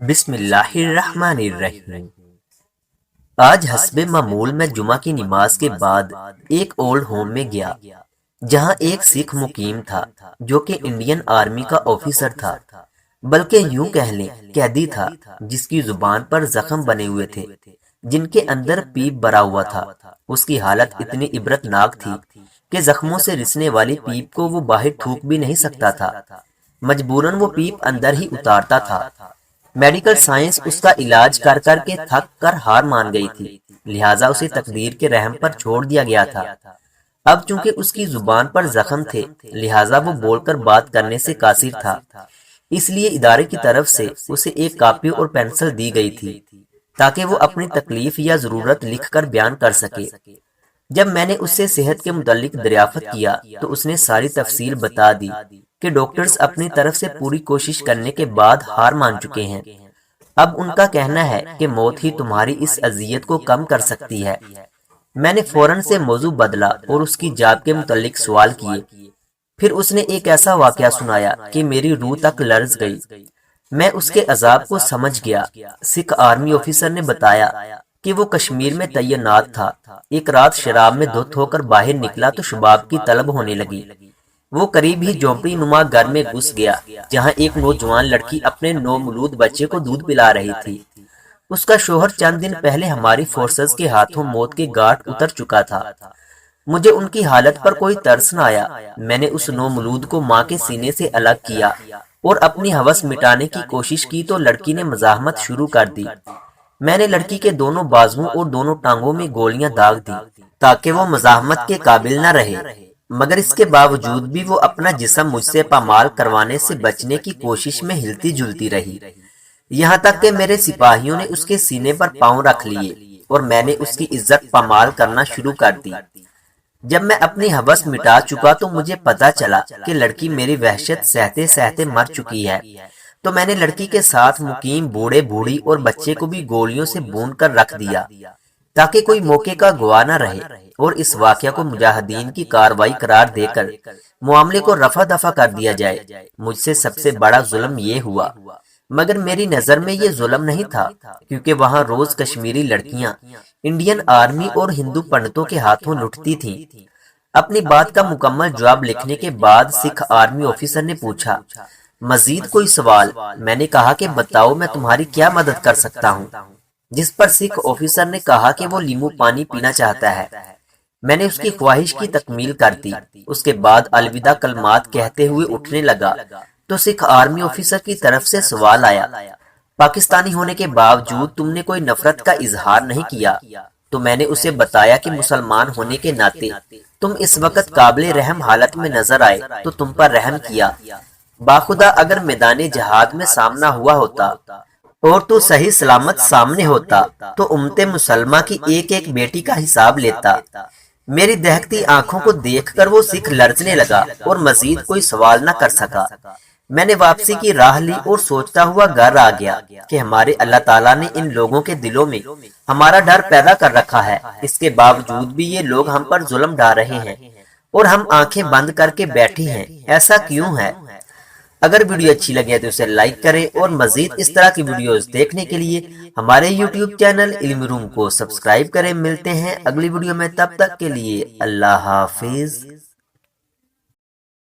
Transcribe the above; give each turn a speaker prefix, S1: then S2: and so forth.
S1: بسم اللہ الرحمن الرحیم۔ آج حسب معمول میں جمعہ کی نماز کے بعد ایک اولڈ ہوم میں گیا جہاں ایک سکھ مقیم تھا جو کہ انڈین آرمی کا آفیسر تھا، بلکہ یوں کہہ لیں قیدی تھا، جس کی زبان پر زخم بنے ہوئے تھے جن کے اندر پیپ بھرا ہوا تھا۔ اس کی حالت اتنی عبرتناک تھی کہ زخموں سے رسنے والی پیپ کو وہ باہر تھوک بھی نہیں سکتا تھا، مجبوراً وہ پیپ اندر ہی اتارتا تھا۔ میڈیکل سائنس اس کا علاج کر کر کے تھک کر ہار مان گئی تھی، لہٰذا اسے تقدیر کے رحم پر چھوڑ دیا گیا تھا۔ اب چونکہ اس کی زبان پر زخم تھے، لہٰذا وہ بول کر بات کرنے سے قاصر تھا، اس لیے ادارے کی طرف سے اسے ایک کاپی اور پینسل دی گئی تھی تاکہ وہ اپنی تکلیف یا ضرورت لکھ کر بیان کر سکے۔ جب میں نے اس سے صحت کے متعلق دریافت کیا تو اس نے ساری تفصیل بتا دی کہ ڈاکٹرز اپنی طرف سے پوری کوشش کرنے کے بعد ہار مان چکے ہیں۔ اب ان کا کہنا ہے کہ موت ہی تمہاری اس اذیت کو کم کر سکتی ہے۔ میں نے فوراً سے موضوع بدلا اور اس کی جاب کے متعلق سوال کیے۔ پھر اس نے ایک ایسا واقعہ سنایا کہ میری روح تک لرز گئی۔ میں اس کے عذاب کو سمجھ گیا۔ سکھ آرمی آفیسر نے بتایا کہ وہ کشمیر میں تعینات تھا۔ ایک رات شراب میں دھت ہو کر باہر نکلا تو شباب کی طلب ہونے لگی۔ وہ قریب ہی جھونپڑی نما گھر میں گھس گیا جہاں ایک نوجوان لڑکی اپنے نومولود بچے کو دودھ پلا رہی تھی۔ اس کا شوہر چند دن پہلے ہماری فورسز کے ہاتھوں موت کے گھاٹ اتر چکا تھا۔ مجھے ان کی حالت پر کوئی ترس نہ آیا۔ میں نے اس نومولود کو ماں کے سینے سے الگ کیا اور اپنی ہوس مٹانے کی کوشش کی تو لڑکی نے مزاحمت شروع کر دی۔ میں نے لڑکی کے دونوں بازوؤں اور دونوں ٹانگوں میں گولیاں داغ دی تاکہ وہ مزاحمت کے قابل نہ رہے، مگر اس کے باوجود بھی وہ اپنا جسم مجھ سے پامال کروانے سے بچنے کی کوشش میں ہلتی جلتی رہی، یہاں تک کہ میرے سپاہیوں نے اس کے سینے پر پاؤں رکھ لیے اور میں نے اس کی عزت پامال کرنا شروع کر دی۔ جب میں اپنی ہوس مٹا چکا تو مجھے پتا چلا کہ لڑکی میری وحشت سہتے سہتے مر چکی ہے، تو میں نے لڑکی کے ساتھ مقیم بوڑھے بوڑھی اور بچے کو بھی گولیوں سے بون کر رکھ دیا تاکہ کوئی موقع کا گواہ نہ رہے، اور اس واقعہ کو مجاہدین کی کارروائی قرار دے کر معاملے کو رفع دفع کر دیا جائے۔ مجھ سے سب سے بڑا ظلم یہ ہوا، مگر میری نظر میں یہ ظلم نہیں تھا، کیونکہ وہاں روز کشمیری لڑکیاں انڈین آرمی اور ہندو پنڈتوں کے ہاتھوں لٹتی تھیں۔ اپنی بات کا مکمل جواب لکھنے کے بعد سکھ آرمی آفیسر نے پوچھا، مزید کوئی سوال؟ میں نے کہا کہ بتاؤ میں تمہاری کیا مدد کر سکتا ہوں، جس پر سکھ آفیسر نے کہا کہ وہ لیمو پانی پینا چاہتا ہے۔ میں نے اس کی خواہش کی تکمیل کر دی۔ اس کے بعد الوداع کلمات کہتے ہوئے اٹھنے لگا تو سکھ آرمی آفیسر کی طرف سے سوال آیا، پاکستانی ہونے کے باوجود تم نے کوئی نفرت کا اظہار نہیں کیا؟ تو میں نے اسے بتایا کہ مسلمان ہونے کے ناطے تم اس وقت قابل رحم حالت میں نظر آئے تو تم پر رحم کیا۔ باخدا اگر میدان جہاد میں سامنا ہوا ہوتا اور تو صحیح سلامت سامنے ہوتا تو امت مسلمہ کی ایک ایک بیٹی کا حساب لیتا۔ میری دہکتی آنکھوں کو دیکھ کر وہ سکھ لرزنے لگا اور مزید کوئی سوال نہ کر سکا۔ میں نے واپسی کی راہ لی اور سوچتا ہوا گھر آ گیا کہ ہمارے اللہ تعالیٰ نے ان لوگوں کے دلوں میں ہمارا ڈر پیدا کر رکھا ہے، اس کے باوجود بھی یہ لوگ ہم پر ظلم ڈھا رہے ہیں اور ہم آنکھیں بند کر کے بیٹھے ہیں۔ ایسا کیوں ہے؟ اگر ویڈیو اچھی لگے تو اسے لائک کریں اور مزید اس طرح کی ویڈیوز دیکھنے کے لیے ہمارے یوٹیوب چینل علم روم کو سبسکرائب کریں۔ ملتے ہیں اگلی ویڈیو میں، تب تک کے لیے اللہ حافظ۔